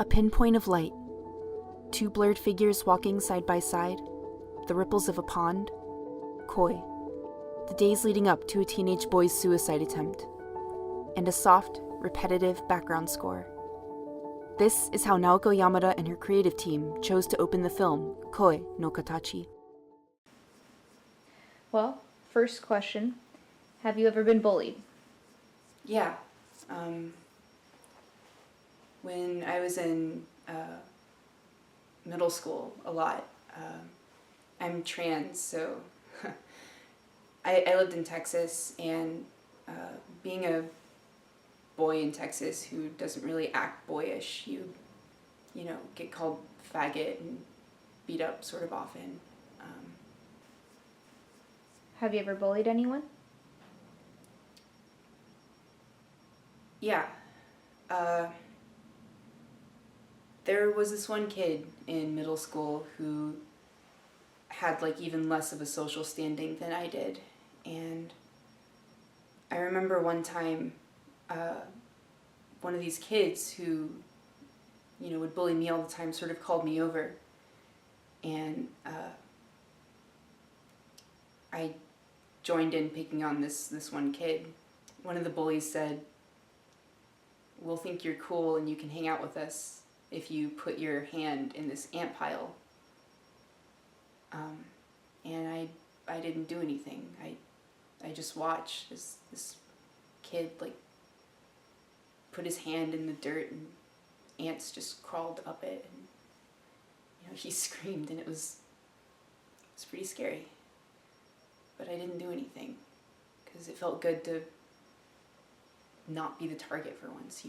A pinpoint of light. Two blurred figures walking side by side. The ripples of a pond. Koi. The days leading up to a teenage boy's suicide attempt. And a soft, repetitive background score. This is how Naoko Yamada and her creative team chose to open the film Koi no Katachi. Well, first question, have you ever been bullied? Yeah. When I was in middle school, a lot. I'm trans, so I lived in Texas, and being a boy in Texas who doesn't really act boyish, you get called faggot and beat up sort of often. Have you ever bullied anyone? Yeah. There was this one kid in middle school who had even less of a social standing than I did. And I remember one time, one of these kids who, would bully me all the time sort of called me over. And I joined in picking on this one kid. One of the bullies said, "We'll think you're cool and you can hang out with us if you put your hand in this ant pile." And I didn't do anything. I just watched this kid put his hand in the dirt, and ants just crawled up it, and he screamed, and it was pretty scary. But I didn't do anything because it felt good to not be the target for once,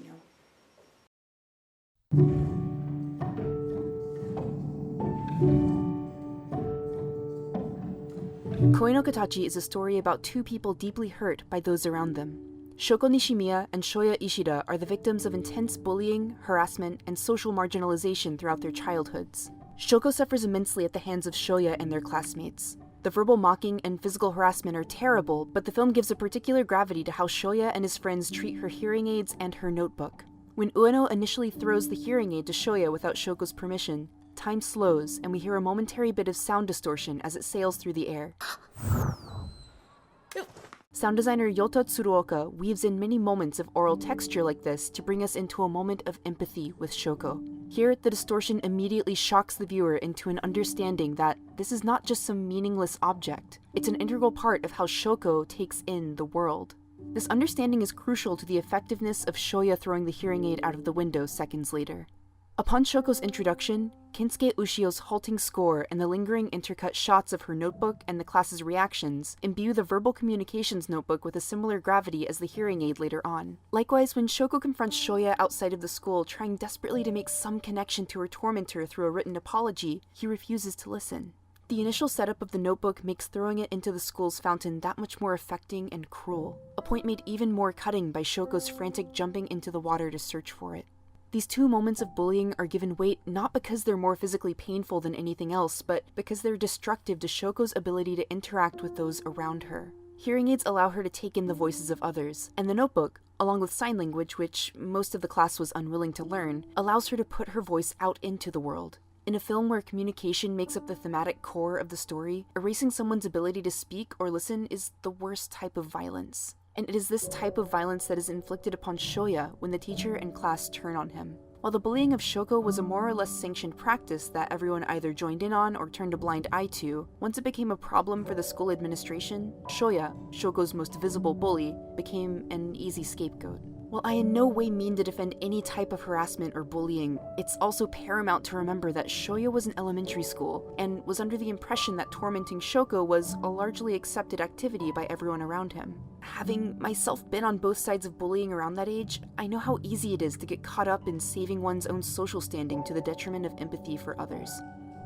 Koi no Katachi is a story about two people deeply hurt by those around them. Shoko Nishimiya and Shoya Ishida are the victims of intense bullying, harassment, and social marginalization throughout their childhoods. Shoko suffers immensely at the hands of Shoya and their classmates. The verbal mocking and physical harassment are terrible, but the film gives a particular gravity to how Shoya and his friends treat her hearing aids and her notebook. When Ueno initially throws the hearing aid to Shoya without Shoko's permission, time slows and we hear a momentary bit of sound distortion as it sails through the air. Sound designer Yota Tsuruoka weaves in many moments of oral texture like this to bring us into a moment of empathy with Shoko. Here, the distortion immediately shocks the viewer into an understanding that this is not just some meaningless object. It's an integral part of how Shoko takes in the world. This understanding is crucial to the effectiveness of Shoya throwing the hearing aid out of the window seconds later. Upon Shoko's introduction, Kinsuke Ushio's halting score and the lingering intercut shots of her notebook and the class's reactions imbue the verbal communications notebook with a similar gravity as the hearing aid later on. Likewise, when Shoko confronts Shoya outside of the school trying desperately to make some connection to her tormentor through a written apology, he refuses to listen. The initial setup of the notebook makes throwing it into the school's fountain that much more affecting and cruel, a point made even more cutting by Shoko's frantic jumping into the water to search for it. These two moments of bullying are given weight not because they're more physically painful than anything else, but because they're destructive to Shoko's ability to interact with those around her. Hearing aids allow her to take in the voices of others, and the notebook, along with sign language, which most of the class was unwilling to learn, allows her to put her voice out into the world. In a film where communication makes up the thematic core of the story, erasing someone's ability to speak or listen is the worst type of violence. And it is this type of violence that is inflicted upon Shoya when the teacher and class turn on him. While the bullying of Shoko was a more or less sanctioned practice that everyone either joined in on or turned a blind eye to, once it became a problem for the school administration, Shoya, Shoko's most visible bully, became an easy scapegoat. While I in no way mean to defend any type of harassment or bullying, it's also paramount to remember that Shoya was in elementary school and was under the impression that tormenting Shoko was a largely accepted activity by everyone around him. Having myself been on both sides of bullying around that age, I know how easy it is to get caught up in saving one's own social standing to the detriment of empathy for others.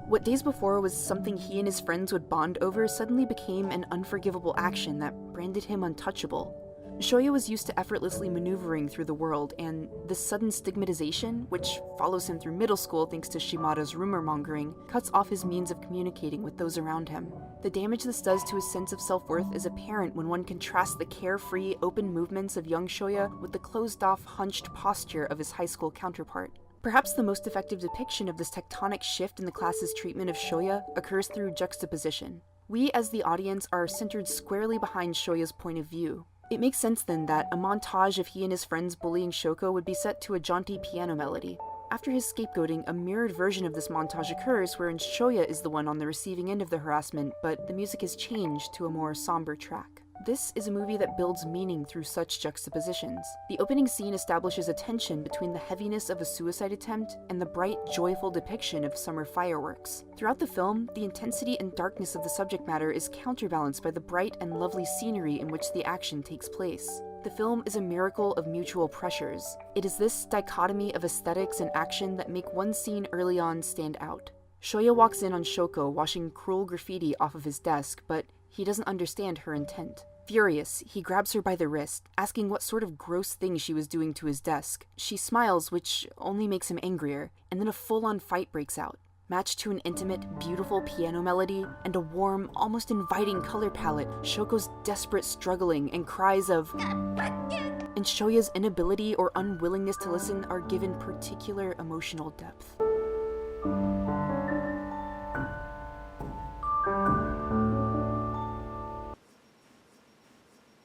What days before was something he and his friends would bond over suddenly became an unforgivable action that branded him untouchable. Shoya was used to effortlessly maneuvering through the world, and this sudden stigmatization, which follows him through middle school thanks to Shimada's rumor-mongering, cuts off his means of communicating with those around him. The damage this does to his sense of self-worth is apparent when one contrasts the carefree, open movements of young Shoya with the closed-off, hunched posture of his high school counterpart. Perhaps the most effective depiction of this tectonic shift in the class's treatment of Shoya occurs through juxtaposition. We, as the audience, are centered squarely behind Shoya's point of view. It makes sense then that a montage of he and his friends bullying Shoko would be set to a jaunty piano melody. After his scapegoating, a mirrored version of this montage occurs wherein Shoya is the one on the receiving end of the harassment, but the music is changed to a more somber track. This is a movie that builds meaning through such juxtapositions. The opening scene establishes a tension between the heaviness of a suicide attempt and the bright, joyful depiction of summer fireworks. Throughout the film, the intensity and darkness of the subject matter is counterbalanced by the bright and lovely scenery in which the action takes place. The film is a miracle of mutual pressures. It is this dichotomy of aesthetics and action that make one scene early on stand out. Shoya walks in on Shoko washing cruel graffiti off of his desk, but he doesn't understand her intent. Furious, he grabs her by the wrist, asking what sort of gross thing she was doing to his desk. She smiles, which only makes him angrier, and then a full-on fight breaks out. Matched to an intimate, beautiful piano melody and a warm, almost inviting color palette, Shoko's desperate struggling and cries of and Shoya's inability or unwillingness to listen are given particular emotional depth.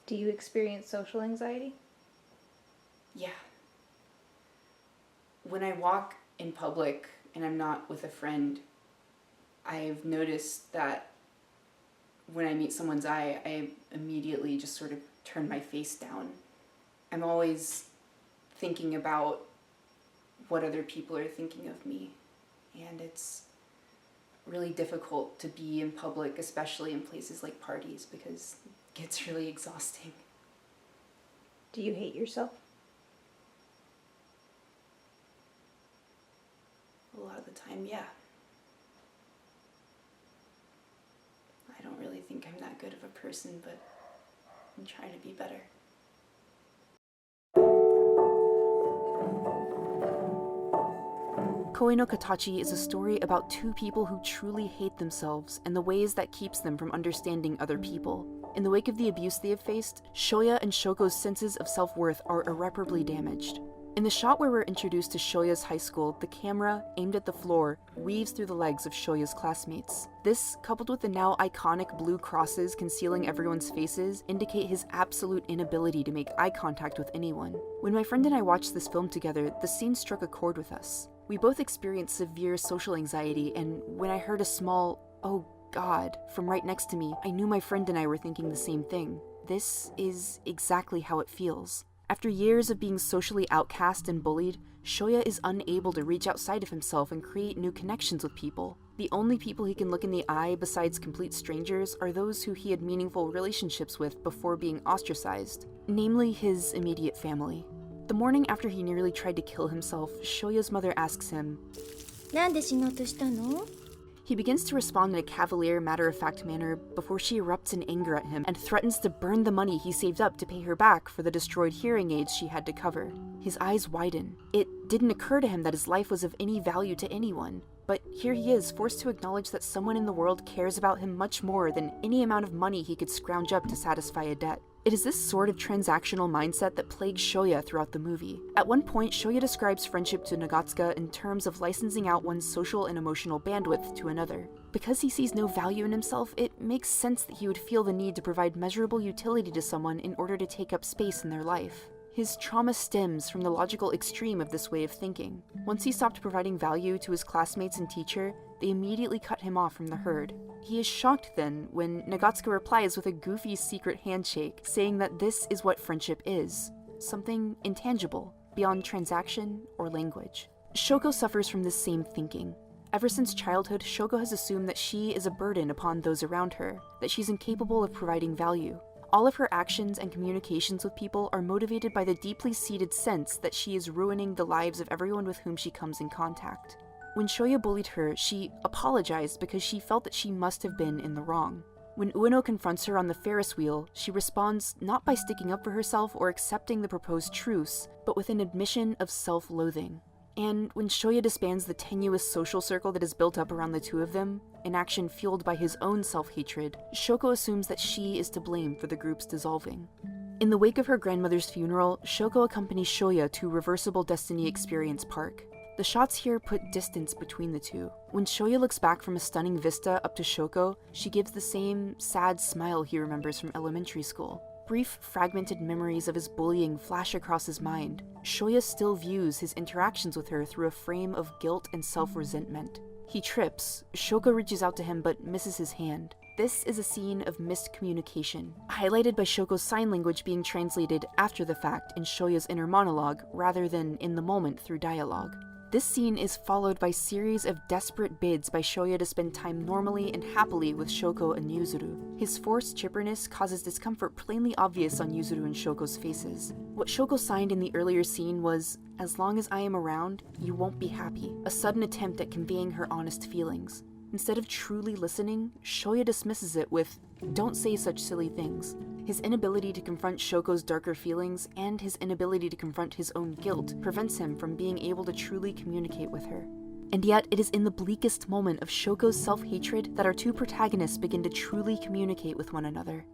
Do you experience social anxiety? Yeah. When I walk in public and I'm not with a friend, I've noticed that when I meet someone's eye, I immediately just sort of turn my face down. I'm always thinking about what other people are thinking of me, and it's really difficult to be in public, especially in places like parties, because it gets really exhausting. Do you hate yourself? A lot of the time, yeah. I don't really think I'm that good of a person, but I'm trying to be better. Koe no Katachi is a story about two people who truly hate themselves and the ways that keeps them from understanding other people. In the wake of the abuse they have faced, Shoya and Shoko's senses of self-worth are irreparably damaged. In the shot where we're introduced to Shoya's high school, the camera, aimed at the floor, weaves through the legs of Shoya's classmates. This, coupled with the now iconic blue crosses concealing everyone's faces, indicate his absolute inability to make eye contact with anyone. When my friend and I watched this film together, the scene struck a chord with us. We both experienced severe social anxiety, and when I heard a small, "Oh God," from right next to me, I knew my friend and I were thinking the same thing. This is exactly how it feels. After years of being socially outcast and bullied, Shoya is unable to reach outside of himself and create new connections with people. The only people he can look in the eye besides complete strangers are those who he had meaningful relationships with before being ostracized, namely his immediate family. The morning after he nearly tried to kill himself, Shoya's mother asks him, なんで死のうとしたの? He begins to respond in a cavalier, matter-of-fact manner before she erupts in anger at him and threatens to burn the money he saved up to pay her back for the destroyed hearing aids she had to cover. His eyes widen. It didn't occur to him that his life was of any value to anyone. But here he is, forced to acknowledge that someone in the world cares about him much more than any amount of money he could scrounge up to satisfy a debt. It is this sort of transactional mindset that plagues Shoya throughout the movie. At one point, Shoya describes friendship to Nagatsuka in terms of licensing out one's social and emotional bandwidth to another. Because he sees no value in himself, it makes sense that he would feel the need to provide measurable utility to someone in order to take up space in their life. His trauma stems from the logical extreme of this way of thinking. Once he stopped providing value to his classmates and teacher, they immediately cut him off from the herd. He is shocked then when Nagatsuka replies with a goofy secret handshake, saying that this is what friendship is, something intangible, beyond transaction or language. Shoko suffers from this same thinking. Ever since childhood, Shoko has assumed that she is a burden upon those around her, that she's incapable of providing value. All of her actions and communications with people are motivated by the deeply seated sense that she is ruining the lives of everyone with whom she comes in contact. When Shoya bullied her, she apologized because she felt that she must have been in the wrong. When Ueno confronts her on the Ferris wheel, she responds not by sticking up for herself or accepting the proposed truce, but with an admission of self-loathing. And when Shoya disbands the tenuous social circle that is built up around the two of them, an action fueled by his own self-hatred, Shoko assumes that she is to blame for the group's dissolving. In the wake of her grandmother's funeral, Shoko accompanies Shoya to Reversible Destiny Experience Park. The shots here put distance between the two. When Shoya looks back from a stunning vista up to Shoko, she gives the same sad smile he remembers from elementary school. Brief, fragmented memories of his bullying flash across his mind. Shoya still views his interactions with her through a frame of guilt and self-resentment. He trips. Shoko reaches out to him but misses his hand. This is a scene of missed communication, highlighted by Shoko's sign language being translated after the fact in Shoya's inner monologue rather than in the moment through dialogue. This scene is followed by a series of desperate bids by Shoya to spend time normally and happily with Shoko and Yuzuru. His forced chipperness causes discomfort plainly obvious on Yuzuru and Shoko's faces. What Shoko signed in the earlier scene was, "As long as I am around, you won't be happy," a sudden attempt at conveying her honest feelings. Instead of truly listening, Shoya dismisses it with, "Don't say such silly things." His inability to confront Shoko's darker feelings and his inability to confront his own guilt prevents him from being able to truly communicate with her. And yet, it is in the bleakest moment of Shoko's self-hatred that our two protagonists begin to truly communicate with one another.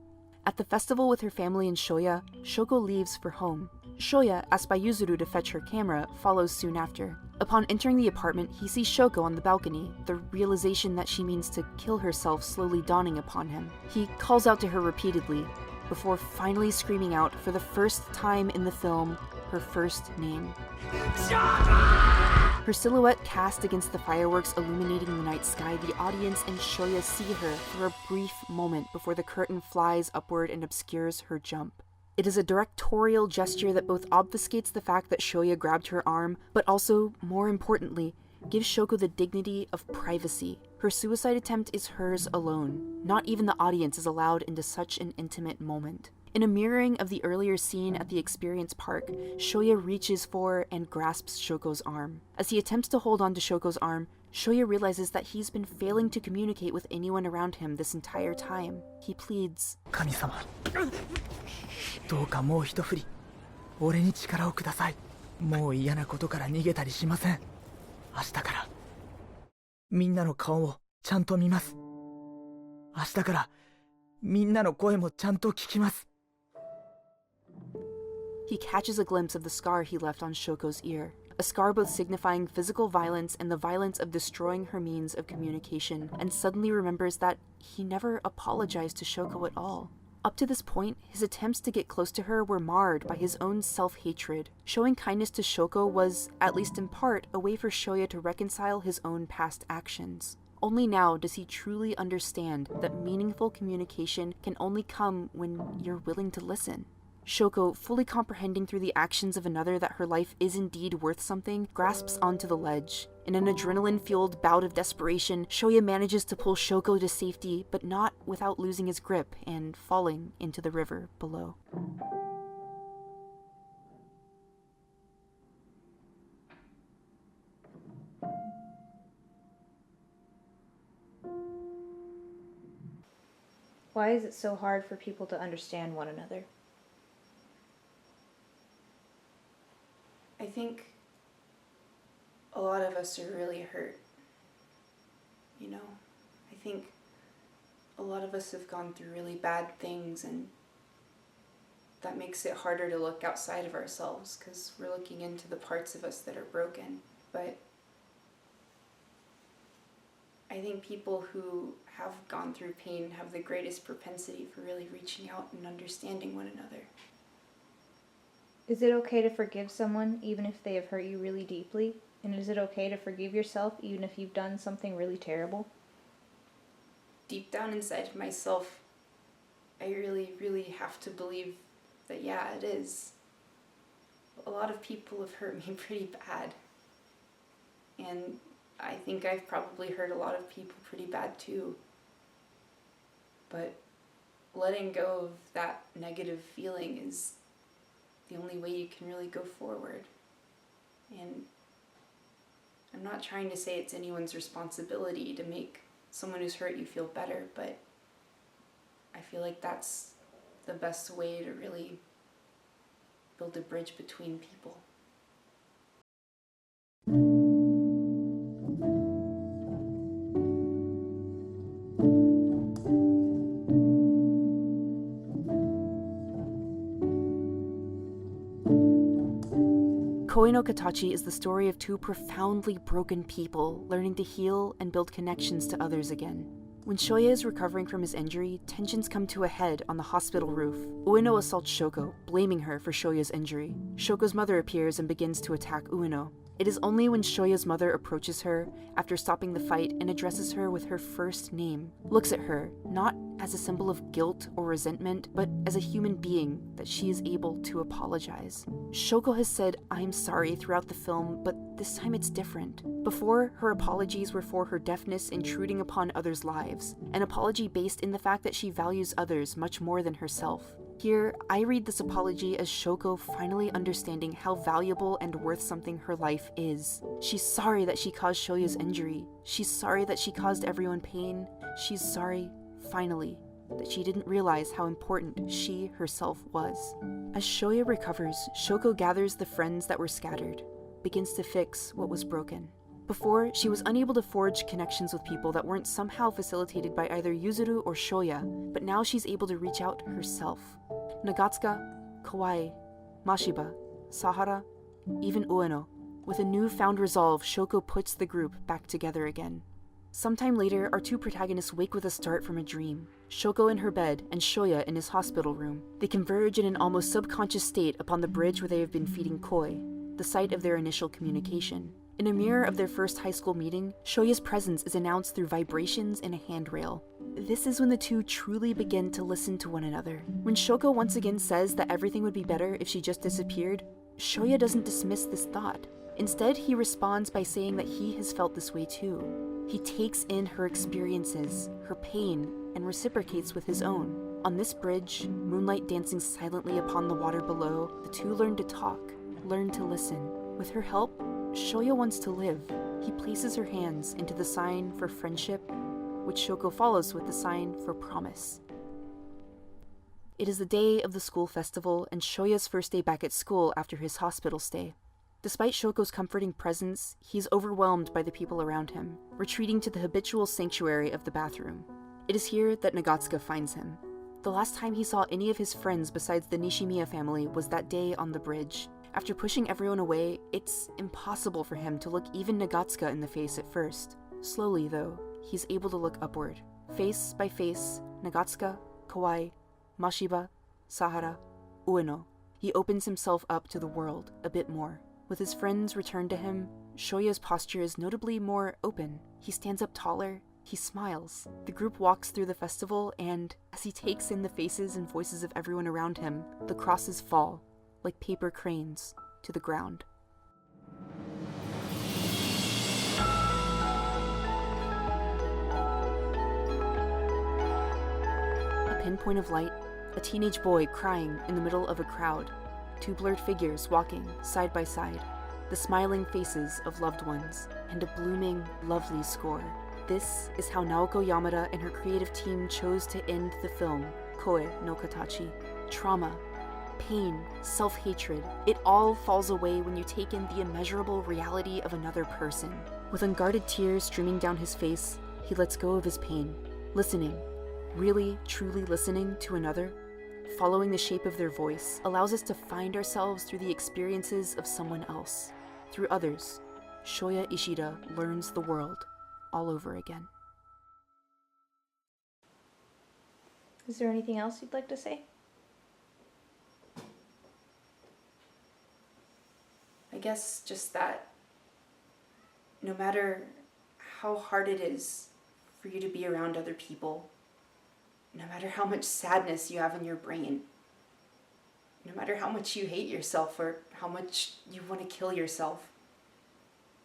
At the festival with her family and Shoya, Shoko leaves for home. Shoya, asked by Yuzuru to fetch her camera, follows soon after. Upon entering the apartment, he sees Shoko on the balcony, the realization that she means to kill herself slowly dawning upon him. He calls out to her repeatedly, before finally screaming out, for the first time in the film, her first name. Her silhouette cast against the fireworks illuminating the night sky, the audience and Shoya see her for a brief moment before the curtain flies upward and obscures her jump. It is a directorial gesture that both obfuscates the fact that Shoya grabbed her arm, but also, more importantly, gives Shoko the dignity of privacy. Her suicide attempt is hers alone. Not even the audience is allowed into such an intimate moment. In a mirroring of the earlier scene at the experience park, Shoya reaches for and grasps Shoko's arm. As he attempts to hold on to Shoko's arm, Shoya realizes that he's been failing to communicate with anyone around him this entire time. He pleads, 神様、どうかもう一振り、俺に力をください。もう嫌なことから逃げたりしません。明日からみんなの顔をちゃんと見ます。明日からみんなの声もちゃんと聞きます。 He catches a glimpse of the scar he left on Shoko's ear. A scar both signifying physical violence and the violence of destroying her means of communication, and suddenly remembers that he never apologized to Shoko at all. Up to this point, his attempts to get close to her were marred by his own self-hatred. Showing kindness to Shoko was, at least in part, a way for Shoya to reconcile his own past actions. Only now does he truly understand that meaningful communication can only come when you're willing to listen. Shoko, fully comprehending through the actions of another that her life is indeed worth something, grasps onto the ledge. In an adrenaline-fueled bout of desperation, Shoya manages to pull Shoko to safety, but not without losing his grip and falling into the river below. Why is it so hard for people to understand one another? I think a lot of us are really hurt. You know, I think a lot of us have gone through really bad things, and that makes it harder to look outside of ourselves because we're looking into the parts of us that are broken. But I think people who have gone through pain have the greatest propensity for really reaching out and understanding one another. Is it okay to forgive someone even if they have hurt you really deeply? And is it okay to forgive yourself even if you've done something really terrible? Deep down inside of myself, I really have to believe that, yeah, it is. A lot of people have hurt me pretty bad. And I think I've probably hurt a lot of people pretty bad too. But letting go of that negative feeling is the only way you can really go forward. And I'm not trying to say it's anyone's responsibility to make someone who's hurt you feel better, but I feel like that's the best way to really build a bridge between people. Koe no Katachi is the story of two profoundly broken people learning to heal and build connections to others again. When Shoya is recovering from his injury, tensions come to a head on the hospital roof. Ueno assaults Shoko, blaming her for Shoya's injury. Shoko's mother appears and begins to attack Ueno. It is only when Shoya's mother approaches her, after stopping the fight, and addresses her with her first name, looks at her, not as a symbol of guilt or resentment, but as a human being, that she is able to apologize. Shoko has said, "I'm sorry" throughout the film, but this time it's different. Before, her apologies were for her deafness intruding upon others' lives, an apology based in the fact that she values others much more than herself. Here, I read this apology as Shoko finally understanding how valuable and worth something her life is. She's sorry that she caused Shoya's injury. She's sorry that she caused everyone pain. She's sorry, finally, that she didn't realize how important she herself was. As Shoya recovers, Shoko gathers the friends that were scattered, begins to fix what was broken. Before, she was unable to forge connections with people that weren't somehow facilitated by either Yuzuru or Shoya, but now she's able to reach out herself. Nagatsuka, Kawaii, Mashiba, Sahara, even Ueno. With a newfound resolve, Shoko puts the group back together again. Sometime later, our two protagonists wake with a start from a dream. Shoko in her bed and Shoya in his hospital room. They converge in an almost subconscious state upon the bridge where they have been feeding koi, the site of their initial communication. In a mirror of their first high school meeting, Shoya's presence is announced through vibrations in a handrail. This is when the two truly begin to listen to one another. When Shoko once again says that everything would be better if she just disappeared, Shoya doesn't dismiss this thought. Instead, he responds by saying that he has felt this way too. He takes in her experiences, her pain, and reciprocates with his own. On this bridge, moonlight dancing silently upon the water below, the two learn to talk, learn to listen. With her help, Shoya wants to live. He places her hands into the sign for friendship, which Shoko follows with the sign for promise. It is the day of the school festival and Shoya's first day back at school after his hospital stay. Despite Shoko's comforting presence, he's overwhelmed by the people around him, retreating to the habitual sanctuary of the bathroom. It is here that Nagatsuka finds him. The last time he saw any of his friends besides the Nishimiya family was that day on the bridge. After pushing everyone away, it's impossible for him to look even Nagatsuka in the face at first. Slowly, though, he's able to look upward. Face by face, Nagatsuka, Kawaii, Mashiba, Sahara, Ueno. He opens himself up to the world a bit more. With his friends returned to him, Shoya's posture is notably more open. He stands up taller, he smiles. The group walks through the festival, and as he takes in the faces and voices of everyone around him, the crosses fall, like paper cranes, to the ground. A pinpoint of light, a teenage boy crying in the middle of a crowd, two blurred figures walking side by side, the smiling faces of loved ones, and a blooming, lovely score. This is how Naoko Yamada and her creative team chose to end the film, Koe no Katachi. Trauma, pain, self-hatred, it all falls away when you take in the immeasurable reality of another person. With unguarded tears streaming down his face, he lets go of his pain, listening, really, truly listening to another. Following the shape of their voice allows us to find ourselves through the experiences of someone else. Through others, Shoya Ishida learns the world all over again. Is there anything else you'd like to say? I guess just that no matter how hard it is for you to be around other people, no matter how much sadness you have in your brain, no matter how much you hate yourself or how much you want to kill yourself,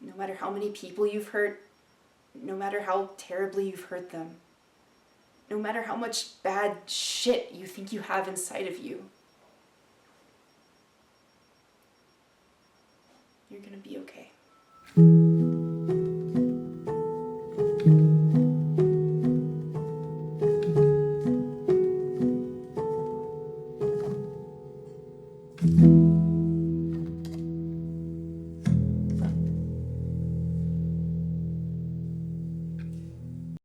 no matter how many people you've hurt, no matter how terribly you've hurt them, no matter how much bad shit you think you have inside of you, you're gonna be okay.